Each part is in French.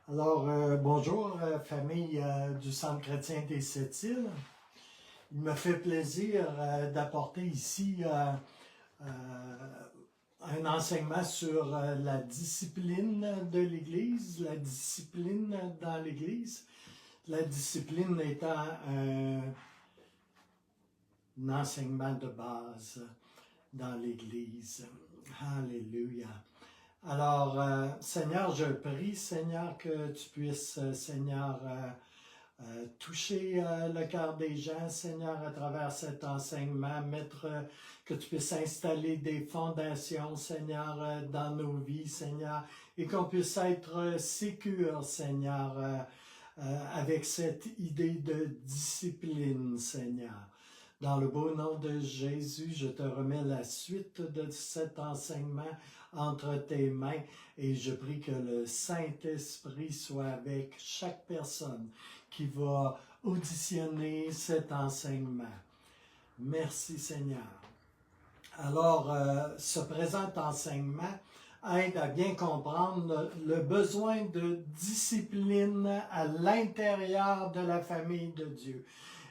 Bonjour, famille du Centre chrétien des Sept-Îles. Il me fait plaisir d'apporter ici un enseignement sur la discipline de l'Église, la discipline dans l'Église. La discipline étant un enseignement de base dans l'Église. Alléluia. Seigneur, je prie, Seigneur, que tu puisses, Seigneur, toucher le cœur des gens, Seigneur, à travers cet enseignement, que tu puisses installer des fondations, Seigneur, dans nos vies, Seigneur, et qu'on puisse être sécure, Seigneur, avec cette idée de discipline, Seigneur. Dans le beau nom de Jésus, je te remets la suite de cet enseignement entre tes mains et je prie que le Saint-Esprit soit avec chaque personne qui va auditionner cet enseignement. Merci Seigneur. Ce présent enseignement aide à bien comprendre le besoin de discipline à l'intérieur de la famille de Dieu.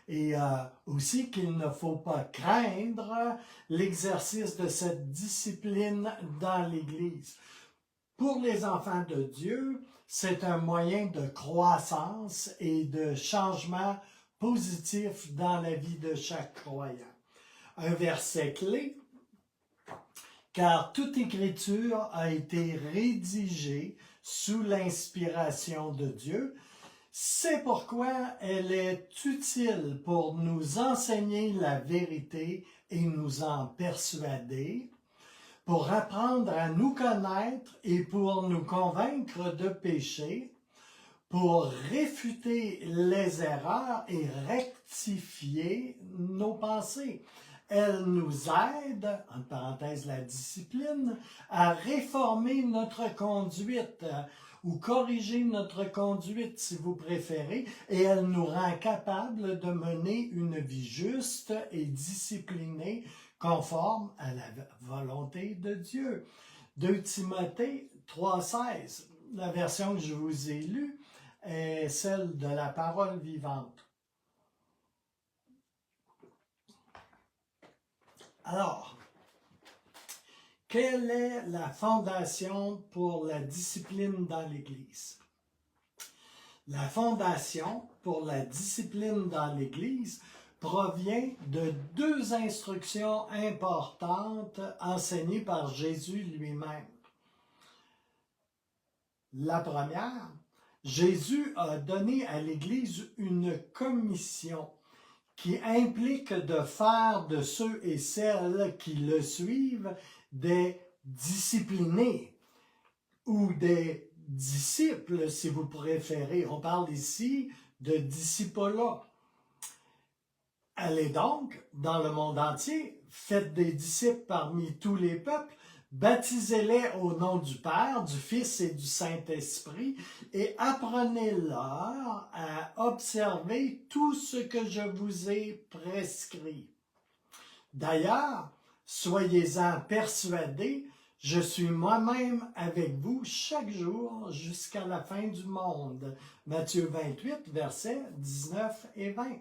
Et aussi qu'il ne faut pas craindre l'exercice de cette discipline dans l'Église. Pour les enfants de Dieu, c'est un moyen de croissance et de changement positif dans la vie de chaque croyant. Un verset clé, car toute écriture a été rédigée sous l'inspiration de Dieu. C'est pourquoi elle est utile pour nous enseigner la vérité et nous en persuader, pour apprendre à nous connaître et pour nous convaincre de péché, pour réfuter les erreurs et rectifier nos pensées. Elle nous aide, en parenthèse la discipline, à réformer notre conduite, ou corriger notre conduite si vous préférez, et elle nous rend capables de mener une vie juste et disciplinée conforme à la volonté de Dieu. 2 Timothée 3,16, la version que je vous ai lue est celle de la parole vivante. Alors, quelle est la fondation pour la discipline dans l'Église? La fondation pour la discipline dans l'Église provient de 2 instructions importantes enseignées par Jésus lui-même. La première, Jésus a donné à l'Église une commission qui implique de faire de ceux et celles qui le suivent des disciplinés ou des disciples, si vous préférez. On parle ici de discipolat. Allez donc dans le monde entier, faites des disciples parmi tous les peuples, baptisez-les au nom du Père, du Fils et du Saint-Esprit et apprenez-leur à observer tout ce que je vous ai prescrit. D'ailleurs, soyez-en persuadés, je suis moi-même avec vous chaque jour jusqu'à la fin du monde. Matthieu 28, versets 19 et 20.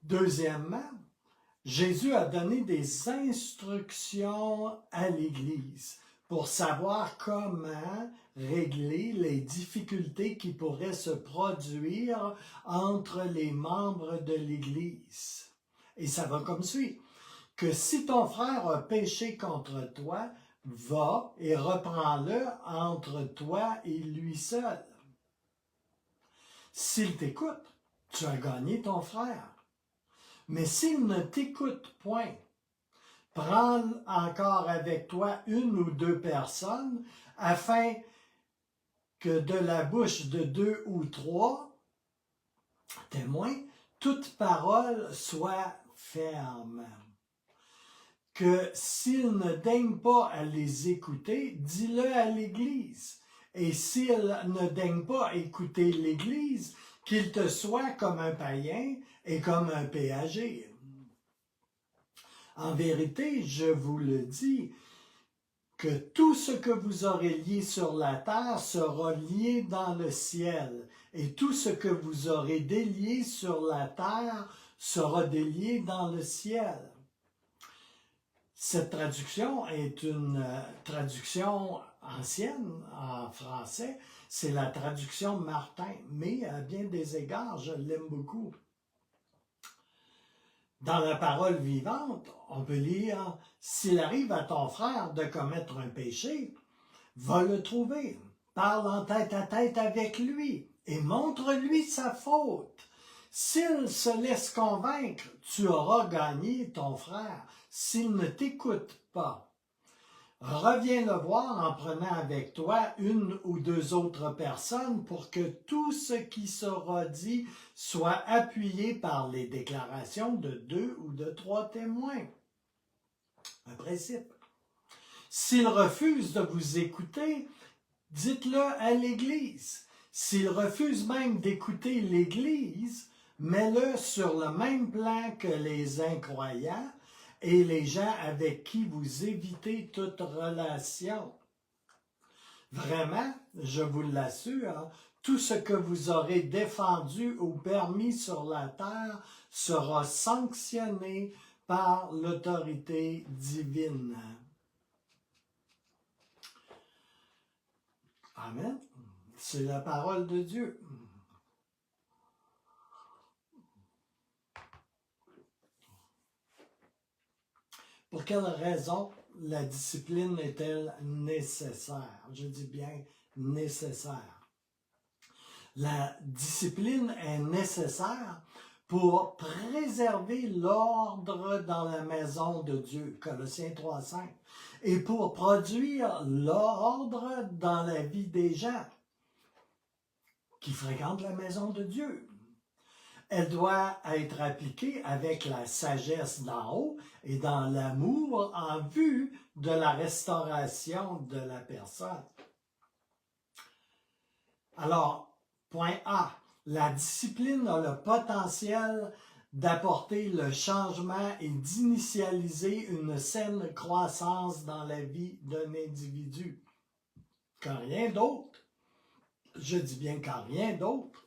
Deuxièmement, Jésus a donné des instructions à l'Église pour savoir comment régler les difficultés qui pourraient se produire entre les membres de l'Église. Et ça va comme suit. Que si ton frère a péché contre toi, va et reprends-le entre toi et lui seul. S'il t'écoute, tu as gagné ton frère. Mais s'il ne t'écoute point, prends encore avec toi 1 ou 2 personnes, afin que de la bouche de 2 ou 3 témoins, toute parole soit ferme. Que s'il ne daigne pas à les écouter, dis-le à l'Église. Et s'il ne daigne pas écouter l'Église, qu'il te soit comme un païen et comme un péager. En vérité, je vous le dis, que tout ce que vous aurez lié sur la terre sera lié dans le ciel, et tout ce que vous aurez délié sur la terre sera délié dans le ciel. Cette traduction est une traduction ancienne en français, c'est la traduction Martin, mais à bien des égards, je l'aime beaucoup. Dans la parole vivante, on peut lire « S'il arrive à ton frère de commettre un péché, va le trouver, parle en tête à tête avec lui et montre-lui sa faute. S'il se laisse convaincre, tu auras gagné ton frère. S'il ne t'écoute pas, reviens le voir en prenant avec toi une ou deux autres personnes pour que tout ce qui sera dit soit appuyé par les déclarations de 2 ou de 3 témoins. » Un principe. S'il refuse de vous écouter, dites-le à l'Église. S'il refuse même d'écouter l'Église, mets-le sur le même plan que les incroyants et les gens avec qui vous évitez toute relation. Vraiment, je vous l'assure, tout ce que vous aurez défendu ou permis sur la terre sera sanctionné par l'autorité divine. Amen. C'est la parole de Dieu. Pour quelle raison la discipline est-elle nécessaire? Je dis bien nécessaire. La discipline est nécessaire pour préserver l'ordre dans la maison de Dieu, Colossiens 3,5, et pour produire l'ordre dans la vie des gens qui fréquentent la maison de Dieu. Elle doit être appliquée avec la sagesse d'en haut et dans l'amour en vue de la restauration de la personne. Alors, point A, la discipline a le potentiel d'apporter le changement et d'initialiser une saine croissance dans la vie d'un individu. Quand rien d'autre, je dis bien quand rien d'autre,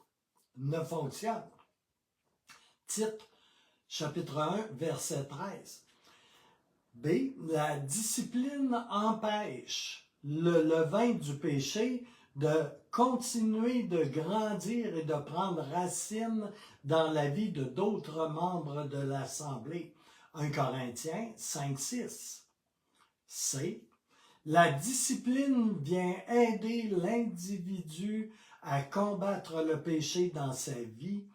ne fonctionne. Titre, chapitre 1, verset 13. B. La discipline empêche le levain du péché de continuer de grandir et de prendre racine dans la vie de d'autres membres de l'Assemblée. 1 Corinthiens 5, 6. C. La discipline vient aider l'individu à combattre le péché dans sa vie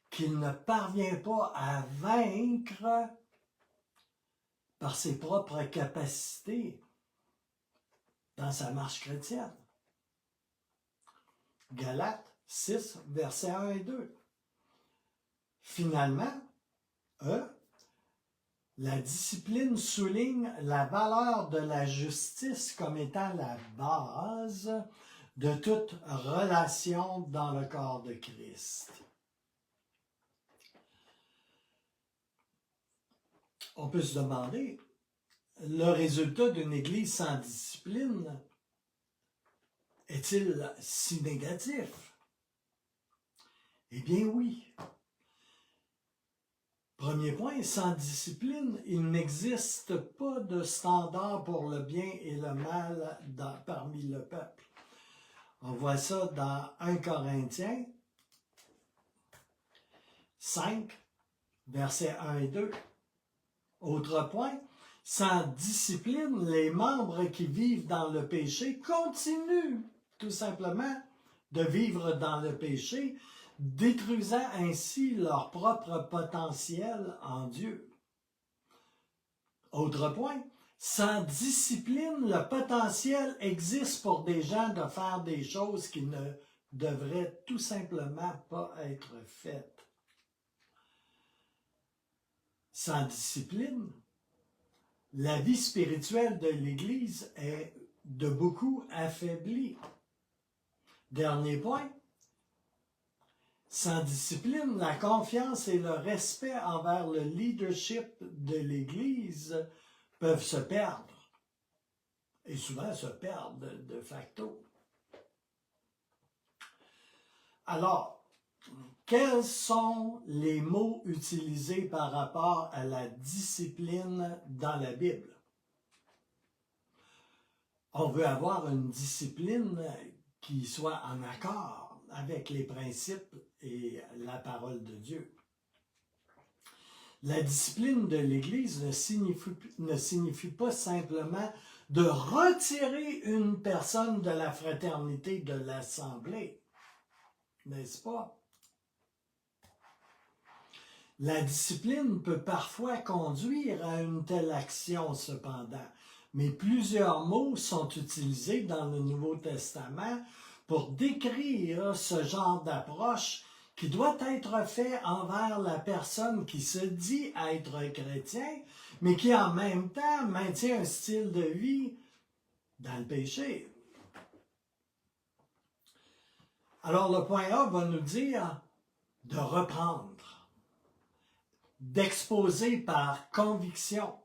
qu'il ne parvient pas à vaincre par ses propres capacités dans sa marche chrétienne. Galates 6, versets 1 et 2. Finalement, la discipline souligne la valeur de la justice comme étant la base de toute relation dans le corps de Christ. On peut se demander, le résultat d'une Église sans discipline est-il si négatif? Eh bien oui. Premier point, sans discipline, il n'existe pas de standard pour le bien et le mal parmi le peuple. On voit ça dans 1 Corinthiens 5, versets 1 et 2. Autre point, sans discipline, les membres qui vivent dans le péché continuent tout simplement de vivre dans le péché, détruisant ainsi leur propre potentiel en Dieu. Autre point, sans discipline, le potentiel existe pour des gens de faire des choses qui ne devraient tout simplement pas être faites. Sans discipline, la vie spirituelle de l'Église est de beaucoup affaiblie. Dernier point, sans discipline, la confiance et le respect envers le leadership de l'Église peuvent se perdre. Et et souvent se perdent de facto. Alors, quels sont les mots utilisés par rapport à la discipline dans la Bible? On veut avoir une discipline qui soit en accord avec les principes et la parole de Dieu. La discipline de l'Église ne signifie pas simplement de retirer une personne de la fraternité de l'Assemblée, n'est-ce pas? La discipline peut parfois conduire à une telle action cependant, mais plusieurs mots sont utilisés dans le Nouveau Testament pour décrire ce genre d'approche qui doit être fait envers la personne qui se dit être chrétien, mais qui en même temps maintient un style de vie dans le péché. Alors le point A va nous dire de reprendre, d'exposer par conviction,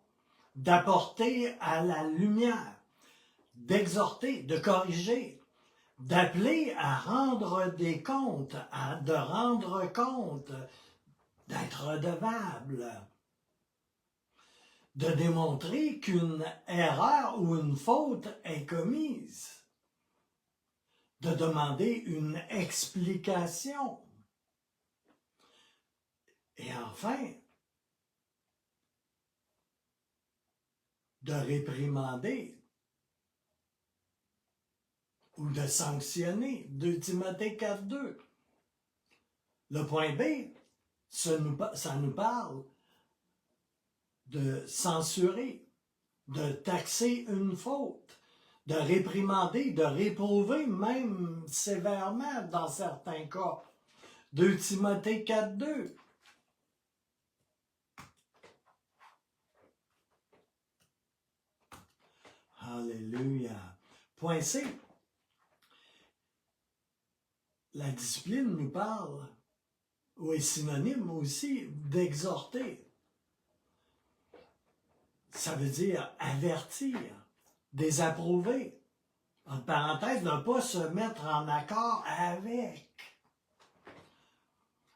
d'apporter à la lumière, d'exhorter, de corriger, d'appeler à rendre des comptes, de rendre compte, d'être redevable, de démontrer qu'une erreur ou une faute est commise, de demander une explication. Et enfin, de réprimander ou de sanctionner. 2 Timothée 4,2. Le point B, ça nous parle de censurer, de taxer une faute, de réprimander, de réprouver même sévèrement dans certains cas. 2 Timothée 4,2. Alléluia. Point C. La discipline nous parle, ou est synonyme aussi, d'exhorter. Ça veut dire avertir, désapprouver. En parenthèse, ne pas se mettre en accord avec.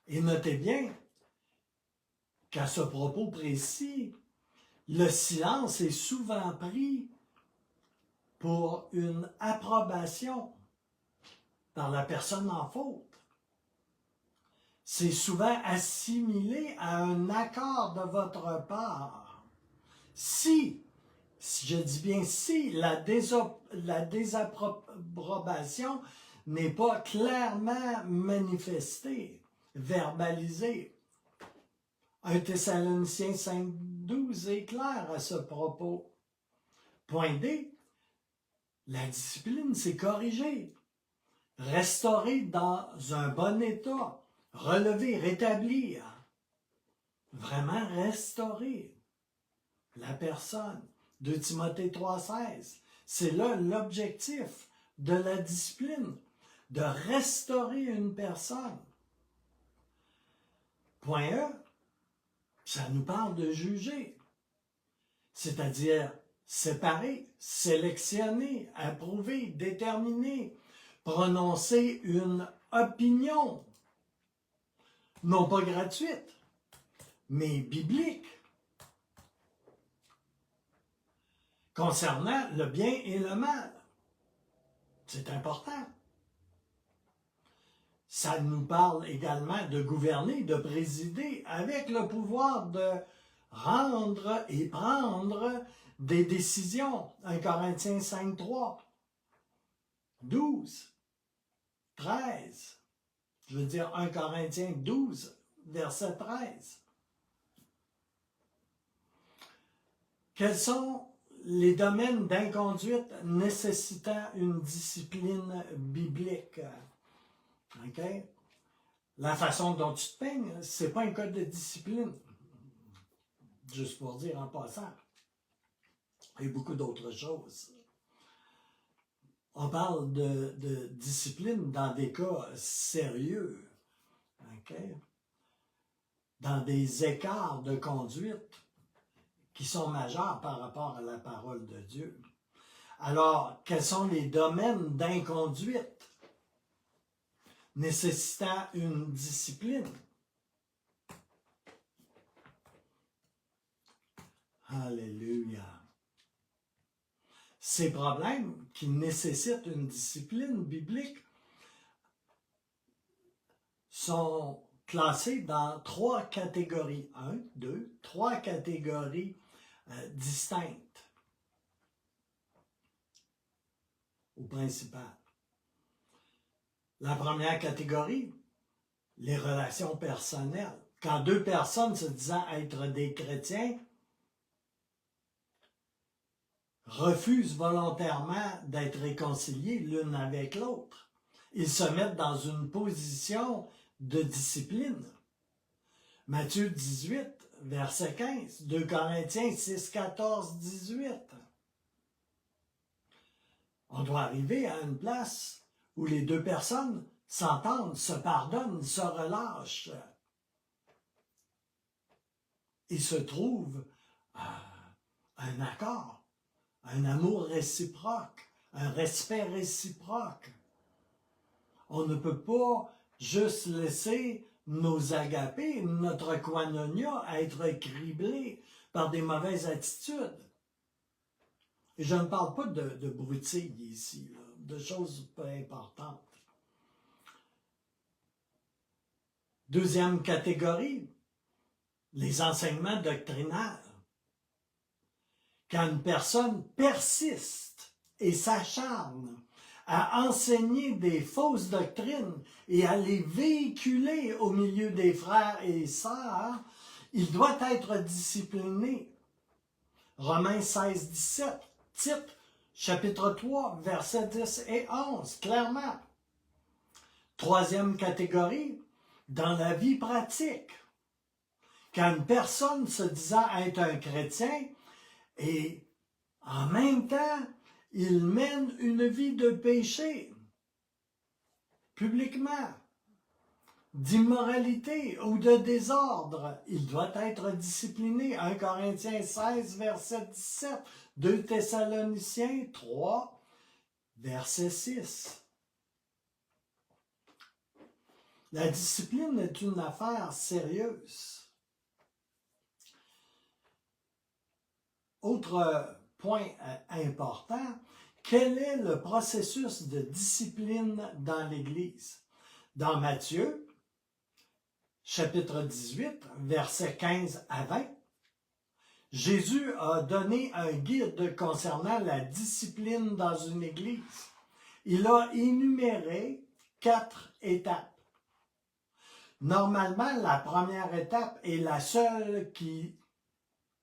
Et notez bien qu'à ce propos précis, le silence est souvent pris pour une approbation par la personne en faute. C'est souvent assimilé à un accord de votre part. Si je dis bien si, la désapprobation n'est pas clairement manifestée, verbalisée. 1 Thessaloniciens 5,12 est clair à ce propos. Point D. La discipline, c'est corriger, restaurer dans un bon état, relever, rétablir, vraiment restaurer la personne. 2 Timothée 3,16. C'est là l'objectif de la discipline, de restaurer une personne. Point E, ça nous parle de juger, c'est-à-dire séparer, sélectionner, approuver, déterminer, prononcer une opinion, non pas gratuite, mais biblique, concernant le bien et le mal. C'est important. Ça nous parle également de gouverner, de présider, avec le pouvoir de rendre et prendre des décisions. 1 Corinthiens 5, 3, 12, 13. Je veux dire 1 Corinthiens 12, verset 13. Quels sont les domaines d'inconduite nécessitant une discipline biblique? Okay? La façon dont tu te peignes, c'est pas un code de discipline. Juste pour dire en passant. Et beaucoup d'autres choses. On parle de discipline dans des cas sérieux. Okay? Dans des écarts de conduite qui sont majeurs par rapport à la parole de Dieu. Alors, quels sont les domaines d'inconduite nécessitant une discipline? Alléluia. Ces problèmes qui nécessitent une discipline biblique sont classés dans 3 catégories. 1, 2, 3 catégories distinctes au principal. La première catégorie, les relations personnelles. Quand 2 personnes se disant être des chrétiens refusent volontairement d'être réconciliées l'une avec l'autre, ils se mettent dans une position de discipline. Matthieu 18, verset 15, 2 Corinthiens 6, 14, 18. On doit arriver à une place où les 2 personnes s'entendent, se pardonnent, se relâchent et se trouvent un accord, un amour réciproque, un respect réciproque. On ne peut pas juste laisser nos agapés, notre koinonia, être criblés par des mauvaises attitudes. Et je ne parle pas de broutilles ici, là, de choses peu importantes. Deuxième catégorie, les enseignements doctrinaux. Quand une personne persiste et s'acharne à enseigner des fausses doctrines et à les véhiculer au milieu des frères et sœurs, il doit être discipliné. Romains 16, 17, Tite, chapitre 3, versets 10 et 11, clairement. Troisième catégorie, dans la vie pratique. Quand une personne se disant être un chrétien et en même temps, il mène une vie de péché, publiquement, d'immoralité ou de désordre, il doit être discipliné. 1 Corinthiens 16, verset 17, 2 Thessaloniciens 3, verset 6. La discipline est une affaire sérieuse. Autre point important, quel est le processus de discipline dans l'Église? Dans Matthieu, chapitre 18, versets 15 à 20, Jésus a donné un guide concernant la discipline dans une Église. Il a énuméré 4 étapes. Normalement, la première étape est la seule qui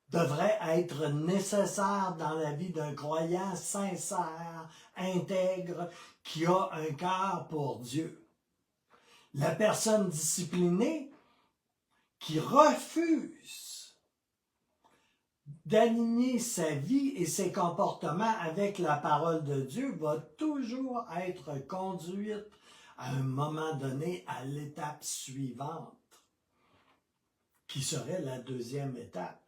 devrait être nécessaire dans la vie d'un croyant sincère, intègre, qui a un cœur pour Dieu. La personne disciplinée qui refuse d'aligner sa vie et ses comportements avec la parole de Dieu va toujours être conduite à un moment donné à l'étape suivante, qui serait la deuxième étape.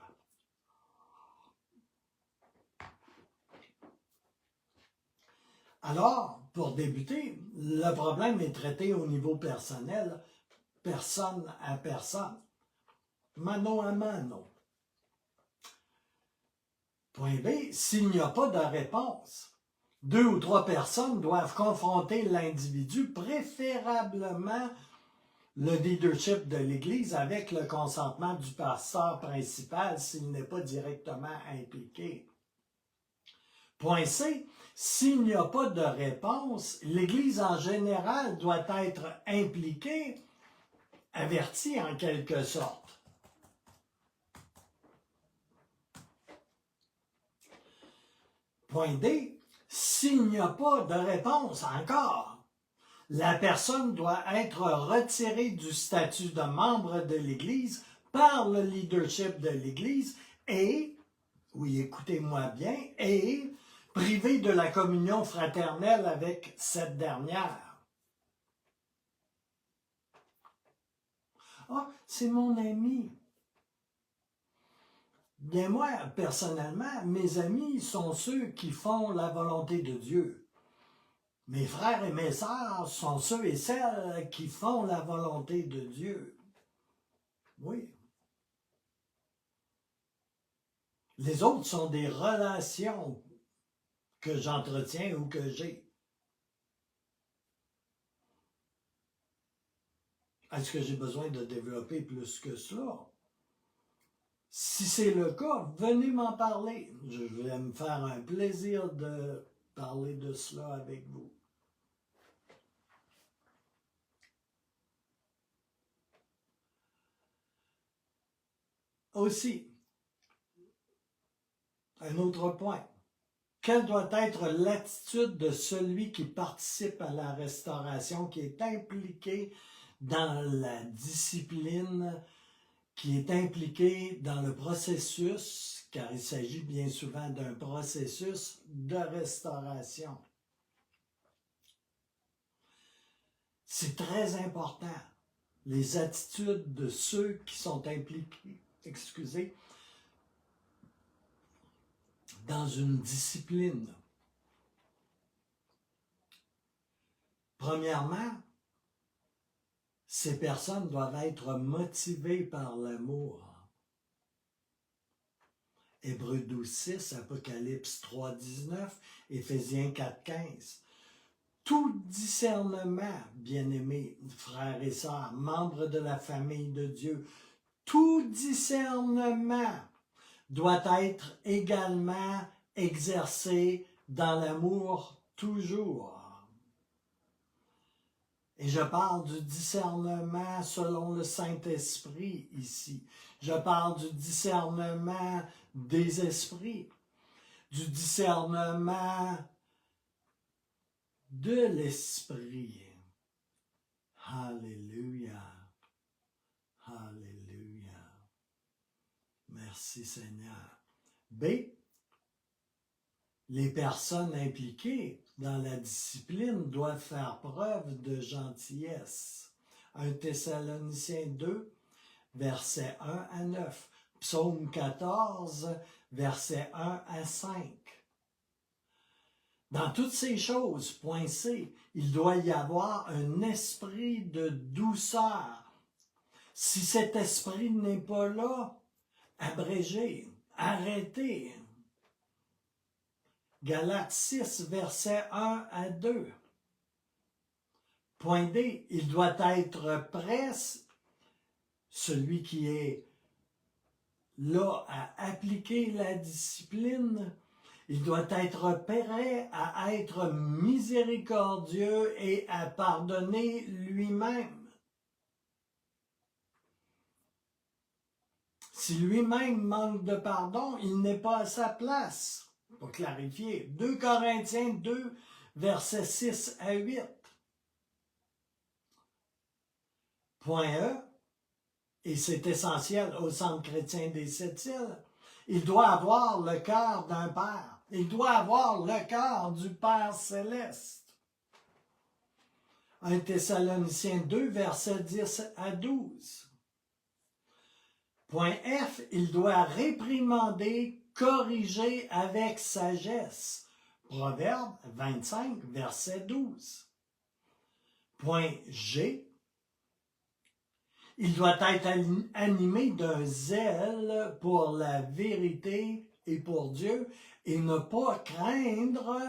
Alors, pour débuter, le problème est traité au niveau personnel, personne à personne, mano à mano. Point B, s'il n'y a pas de réponse, 2 ou 3 personnes doivent confronter l'individu, préférablement le leadership de l'Église, avec le consentement du pasteur principal s'il n'est pas directement impliqué. Point C, s'il n'y a pas de réponse, l'Église en général doit être impliquée, avertie en quelque sorte. Point D, s'il n'y a pas de réponse encore, la personne doit être retirée du statut de membre de l'Église par le leadership de l'Église et, oui, écoutez-moi bien, et privée de la communion fraternelle avec cette dernière. Ah, c'est mon ami. Bien moi, personnellement, mes amis sont ceux qui font la volonté de Dieu. Mes frères et mes sœurs sont ceux et celles qui font la volonté de Dieu. Oui. Les autres sont des relations que j'entretiens ou que j'ai. Est-ce que j'ai besoin de développer plus que cela? Si c'est le cas, venez m'en parler. Je vais me faire un plaisir de parler de cela avec vous. Aussi, un autre point. Quelle doit être l'attitude de celui qui participe à la restauration, qui est impliqué dans la discipline, qui est impliqué dans le processus, car il s'agit bien souvent d'un processus de restauration. C'est très important, les attitudes de ceux qui sont impliqués, dans une discipline. Premièrement, ces personnes doivent être motivées par l'amour. Hébreux 12:6, Apocalypse 3:19, Éphésiens 4:15. Tout discernement, bien-aimés frères et sœurs, membres de la famille de Dieu, tout discernement doit être également exercé dans l'amour toujours. Et je parle du discernement selon le Saint-Esprit ici. Je parle du discernement des esprits, du discernement de l'Esprit. Alléluia. Alléluia. Merci Seigneur. B. Les personnes impliquées dans la discipline doivent faire preuve de gentillesse. 1 Thessaloniciens 2, versets 1 à 9. Psaume 14, versets 1 à 5. Dans toutes ces choses, point C, il doit y avoir un esprit de douceur. Si cet esprit n'est pas là, abrégez, arrêtez. Galates 6, versets 1 à 2. Point D, il doit être prêt, celui qui est là à appliquer la discipline, il doit être prêt à être miséricordieux et à pardonner lui-même. Si lui-même manque de pardon, il n'est pas à sa place. Pour clarifier, 2 Corinthiens 2, versets 6 à 8. Point E, et c'est essentiel au Centre chrétien des Sept-Îles, il doit avoir le cœur d'un père. Il doit avoir le cœur du Père céleste. 1 Thessaloniciens 2, versets 10 à 12. Point F, il doit réprimander, corriger avec sagesse. Proverbe 25, verset 12. Point G, il doit être animé d'un zèle pour la vérité et pour Dieu et ne pas craindre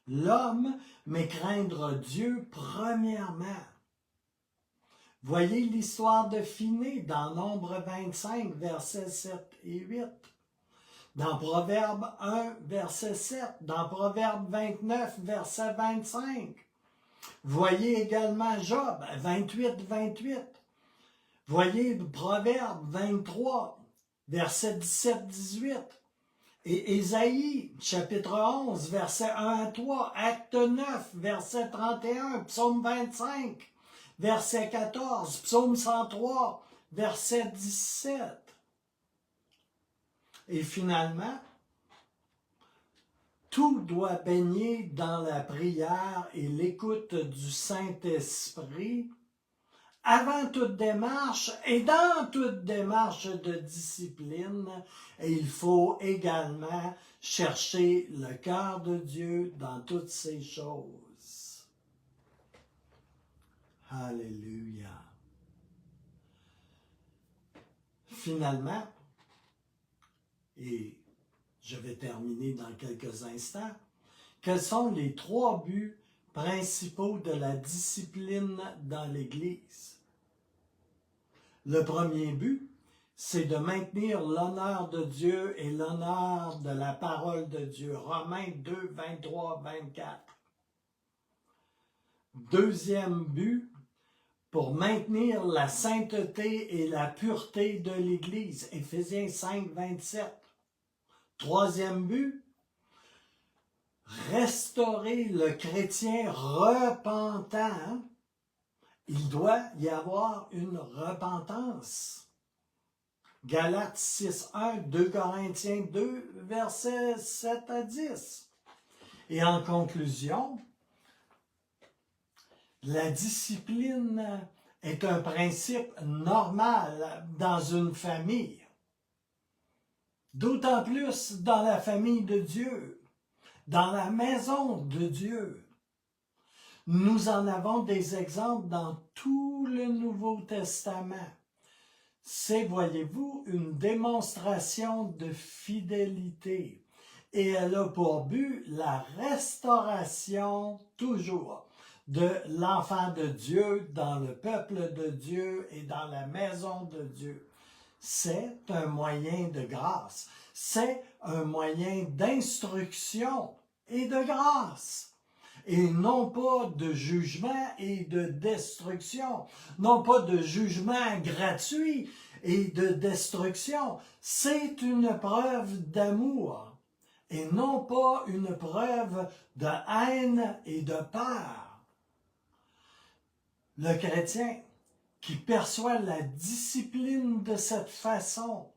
l'homme, mais craindre Dieu premièrement. Voyez l'histoire de Phiné dans Nombre 25, versets 7 et 8. Dans Proverbe 1, verset 7. Dans Proverbe 29, verset 25. Voyez également Job 28, 28. Voyez Proverbe 23, verset 17, 18. Et Ésaïe, chapitre 11, verset 1 à 3. Acte 9, verset 31. Psaume 25. Verset 14, Psaume 103, verset 17. Et finalement, tout doit baigner dans la prière et l'écoute du Saint-Esprit avant toute démarche et dans toute démarche de discipline, il faut également chercher le cœur de Dieu dans toutes ces choses. Alléluia. Finalement, et je vais terminer dans quelques instants, quels sont les 3 buts principaux de la discipline dans l'Église? Le premier but, c'est de maintenir l'honneur de Dieu et l'honneur de la parole de Dieu. Romains 2, 23, 24. Deuxième but, pour maintenir la sainteté et la pureté de l'Église. Éphésiens 5, 27. Troisième but, restaurer le chrétien repentant. Il doit y avoir une repentance. Galates 6, 1, 2 Corinthiens 2, versets 7 à 10. Et en conclusion, la discipline est un principe normal dans une famille. D'autant plus dans la famille de Dieu, dans la maison de Dieu. Nous en avons des exemples dans tout le Nouveau Testament. C'est, voyez-vous, une démonstration de fidélité. Et elle a pour but la restauration, toujours, de l'enfant de Dieu dans le peuple de Dieu et dans la maison de Dieu. C'est un moyen de grâce. C'est un moyen d'instruction et de grâce. Et non pas de jugement et de destruction. Non pas de jugement gratuit et de destruction. C'est une preuve d'amour et non pas une preuve de haine et de peur. Le chrétien qui perçoit la discipline de cette façon,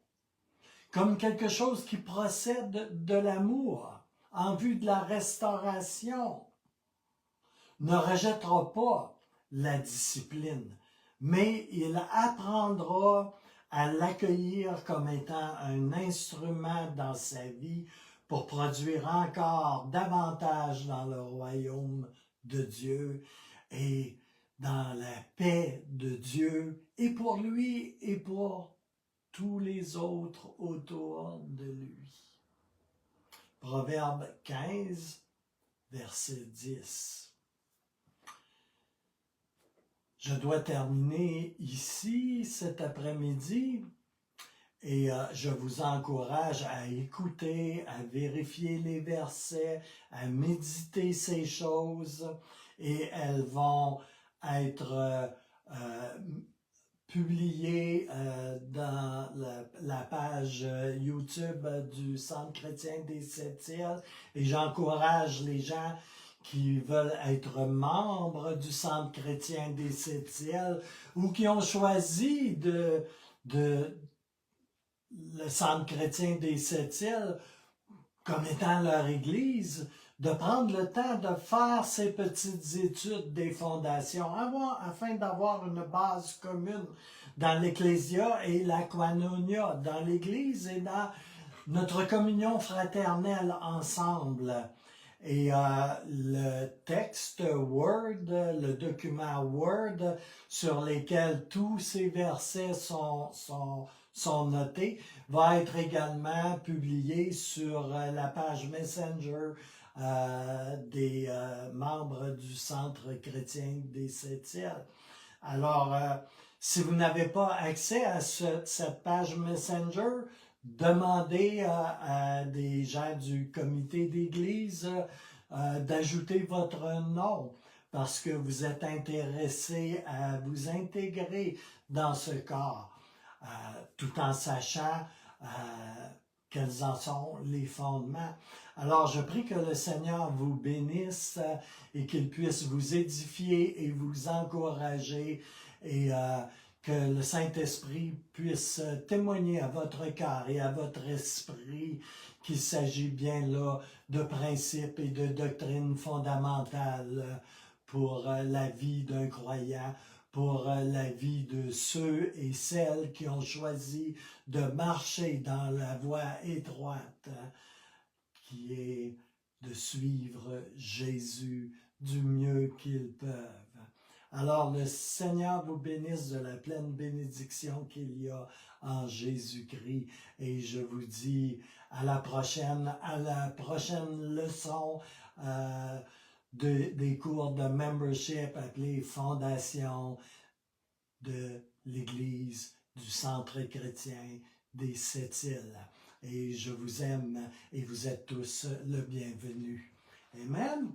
comme quelque chose qui procède de l'amour en vue de la restauration, ne rejettera pas la discipline, mais il apprendra à l'accueillir comme étant un instrument dans sa vie pour produire encore davantage dans le royaume de Dieu et dans la paix de Dieu et pour lui et pour tous les autres autour de lui. Proverbe 15, verset 10. Je dois terminer ici cet après-midi et je vous encourage à écouter, à vérifier les versets, à méditer ces choses et elles vont être publiées dans la page YouTube du Centre chrétien des Sept-Îles et j'encourage les gens qui veulent être membres du Centre chrétien des Sept-Îles ou qui ont choisi le Centre chrétien des Sept-Îles comme étant leur église, de prendre le temps de faire ces petites études des fondations afin d'avoir une base commune dans l'Ecclésia et la Koinonia, dans l'Église et dans notre communion fraternelle ensemble. Et le texte Word, le document Word sur lesquels tous ces versets sont notés, va être également publié sur la page Messenger des membres du Centre chrétien des Sept-Îles. Alors, si vous n'avez pas accès à cette page Messenger, demandez à des gens du comité d'église d'ajouter votre nom parce que vous êtes intéressé à vous intégrer dans ce corps, tout en sachant quels en sont les fondements. Alors, je prie que le Seigneur vous bénisse et qu'il puisse vous édifier et vous encourager et que le Saint-Esprit puisse témoigner à votre cœur et à votre esprit qu'il s'agit bien là de principes et de doctrines fondamentales pour la vie d'un croyant, pour la vie de ceux et celles qui ont choisi de marcher dans la voie étroite qui est de suivre Jésus du mieux qu'ils peuvent. Alors le Seigneur vous bénisse de la pleine bénédiction qu'il y a en Jésus-Christ. Et je vous dis à la prochaine leçon des cours de membership appelés Fondation de l'Église du Centre chrétien des Sept-Îles. Et je vous aime et vous êtes tous le bienvenu. Amen.